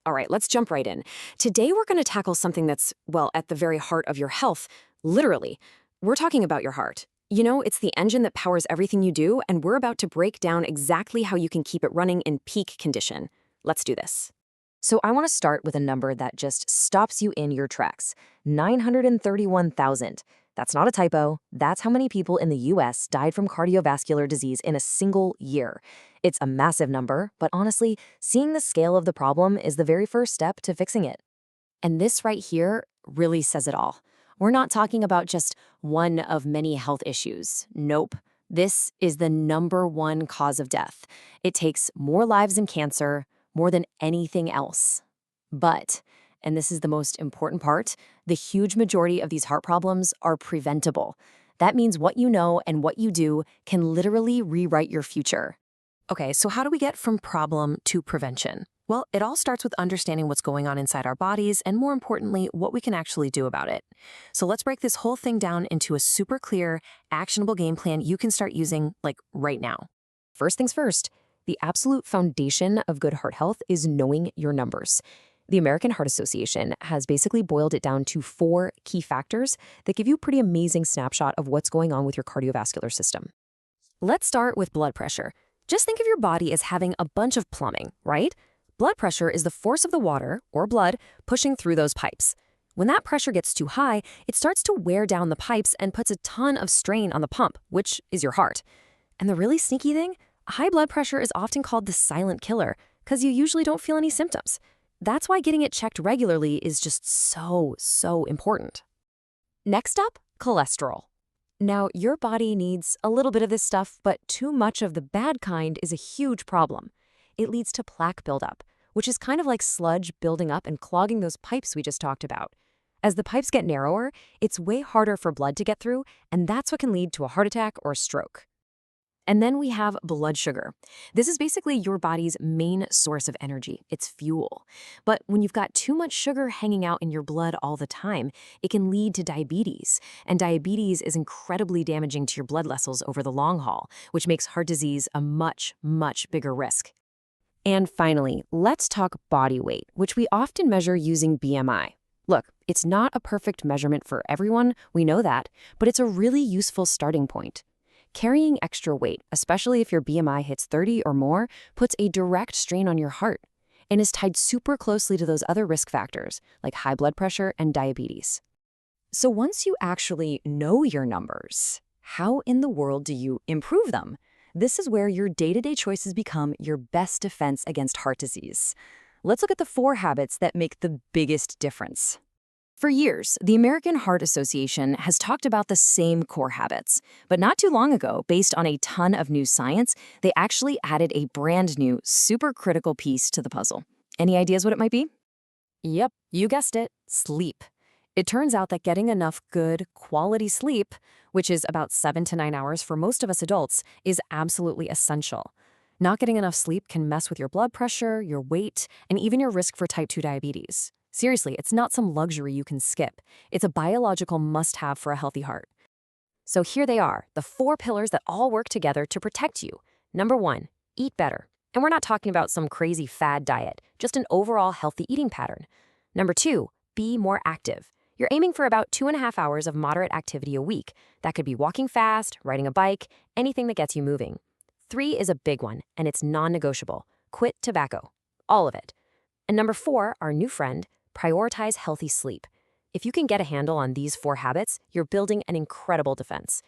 All right, let's jump right in. Today, we're going to tackle something that's, well, at the very heart of your health, literally. We're talking about your heart. You know, it's the engine that powers everything you do, and we're about to break down exactly how you can keep it running in peak condition. Let's do this. So I want to start with a number that just stops you in your tracks. 931,000. That's not a typo. That's how many people in the US died from cardiovascular disease in a single year. It's a massive number, but honestly, seeing the scale of the problem is the very first step to fixing it. And this right here really says it all. We're not talking about just one of many health issues. Nope. This is the #1 cause of death. It takes more lives than cancer, more than anything else. But, and this is the most important part, the huge majority of these heart problems are preventable. That means what you know and what you do can literally rewrite your future. Okay, so how do we get from problem to prevention? Well, it all starts with understanding what's going on inside our bodies and, more importantly, what we can actually do about it. So let's break this whole thing down into a super clear, actionable game plan you can start using, like, right now. First things first, the absolute foundation of good heart health is knowing your numbers. The American Heart Association has basically boiled it down to 4 key factors that give you a pretty amazing snapshot of what's going on with your cardiovascular system. Let's start with blood pressure. Just think of your body as having a bunch of plumbing, right? Blood pressure is the force of the water, or blood, pushing through those pipes. When that pressure gets too high, it starts to wear down the pipes and puts a ton of strain on the pump, which is your heart. And the really sneaky thing? High blood pressure is often called the silent killer, because you usually don't feel any symptoms. That's why getting it checked regularly is just so important. Next up, cholesterol. Now, your body needs a little bit of this stuff, but too much of the bad kind is a huge problem. It leads to plaque buildup, which is kind of like sludge building up and clogging those pipes we just talked about. As the pipes get narrower, it's way harder for blood to get through, and that's what can lead to a heart attack or a stroke. And then we have blood sugar. This is basically your body's main source of energy. It's fuel. But when you've got too much sugar hanging out in your blood all the time, it can lead to diabetes. And diabetes is incredibly damaging to your blood vessels over the long haul, which makes heart disease a much bigger risk. And finally, let's talk body weight, which we often measure using BMI. Look, it's not a perfect measurement for everyone, we know that, but it's a really useful starting point. Carrying extra weight, especially if your BMI hits 30 or more, puts a direct strain on your heart and is tied super closely to those other risk factors like high blood pressure and diabetes. So once you actually know your numbers, how in the world do you improve them? This is where your day-to-day choices become your best defense against heart disease. Let's look at the 4 habits that make the biggest difference. For years, the American Heart Association has talked about the same core habits. But not too long ago, based on a ton of new science, they actually added a brand new, super critical piece to the puzzle. Any ideas what it might be? Yep, you guessed it, sleep. It turns out that getting enough good, quality sleep, which is about 7 to 9 hours for most of us adults, is absolutely essential. Not getting enough sleep can mess with your blood pressure, your weight, and even your risk for type 2 diabetes. Seriously, it's not some luxury you can skip. It's a biological must-have for a healthy heart. So here they are, the 4 pillars that all work together to protect you. Number 1, eat better. And we're not talking about some crazy fad diet, just an overall healthy eating pattern. Number 2, be more active. You're aiming for about 2.5 hours of moderate activity a week. That could be walking fast, riding a bike, anything that gets you moving. 3 is a big one, and it's non-negotiable. Quit tobacco. All of it. And number 4, our new friend, prioritize healthy sleep. If you can get a handle on these 4 habits, you're building an incredible defense.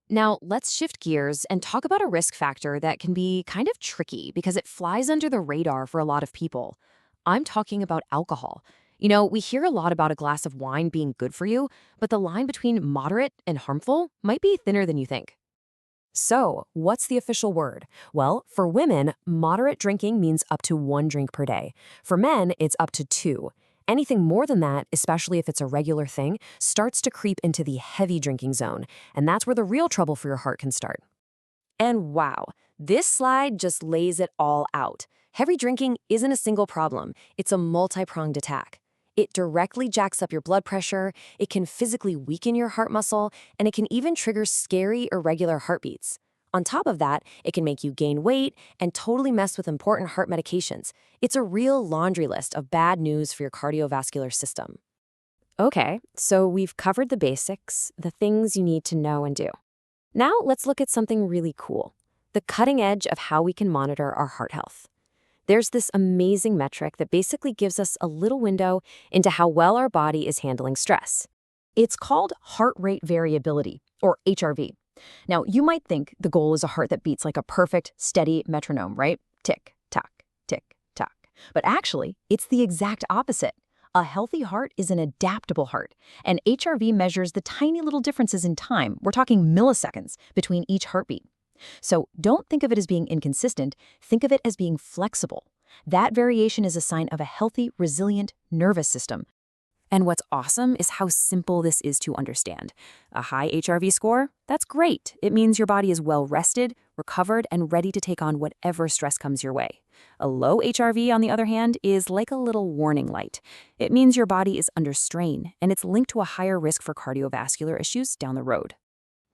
Now, let's shift gears and talk about a risk factor that can be kind of tricky because it flies under the radar for a lot of people. I'm talking about alcohol. You know, we hear a lot about a glass of wine being good for you, but the line between moderate and harmful might be thinner than you think. So, what's the official word? Well, for women, moderate drinking means up to 1 drink per day. For men, it's up to 2. Anything more than that, especially if it's a regular thing, starts to creep into the heavy drinking zone, and that's where the real trouble for your heart can start. And wow, this slide just lays it all out. Heavy drinking isn't a single problem, it's a multi-pronged attack. It directly jacks up your blood pressure, it can physically weaken your heart muscle, and it can even trigger scary, irregular heartbeats. On top of that, it can make you gain weight and totally mess with important heart medications. It's a real laundry list of bad news for your cardiovascular system. Okay, so we've covered the basics, the things you need to know and do. Now let's look at something really cool, the cutting edge of how we can monitor our heart health. There's this amazing metric that basically gives us a little window into how well our body is handling stress. It's called heart rate variability, or HRV. Now, you might think the goal is a heart that beats like a perfect, steady metronome, right? Tick, tock, tick, tock. But actually, it's the exact opposite. A healthy heart is an adaptable heart, and HRV measures the tiny little differences in time. We're talking milliseconds between each heartbeat. So don't think of it as being inconsistent, think of it as being flexible. That variation is a sign of a healthy, resilient nervous system. And what's awesome is how simple this is to understand. A high HRV score? That's great. It means your body is well rested, recovered, and ready to take on whatever stress comes your way. A low HRV, on the other hand, is like a little warning light. It means your body is under strain, and it's linked to a higher risk for cardiovascular issues down the road.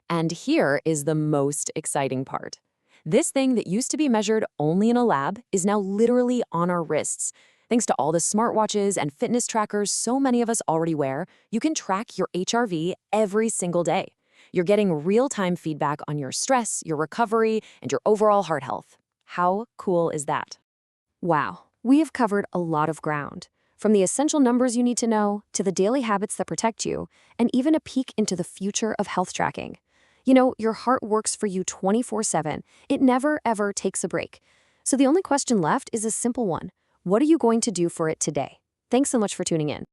And here is the most exciting part. This thing that used to be measured only in a lab is now literally on our wrists. Thanks to all the smartwatches and fitness trackers so many of us already wear, you can track your HRV every single day. You're getting real-time feedback on your stress, your recovery, and your overall heart health. How cool is that? Wow, we have covered a lot of ground. From the essential numbers you need to know, to the daily habits that protect you, and even a peek into the future of health tracking. You know, your heart works for you 24/7. It never, ever takes a break. So the only question left is a simple one. What are you going to do for it today? Thanks so much for tuning in.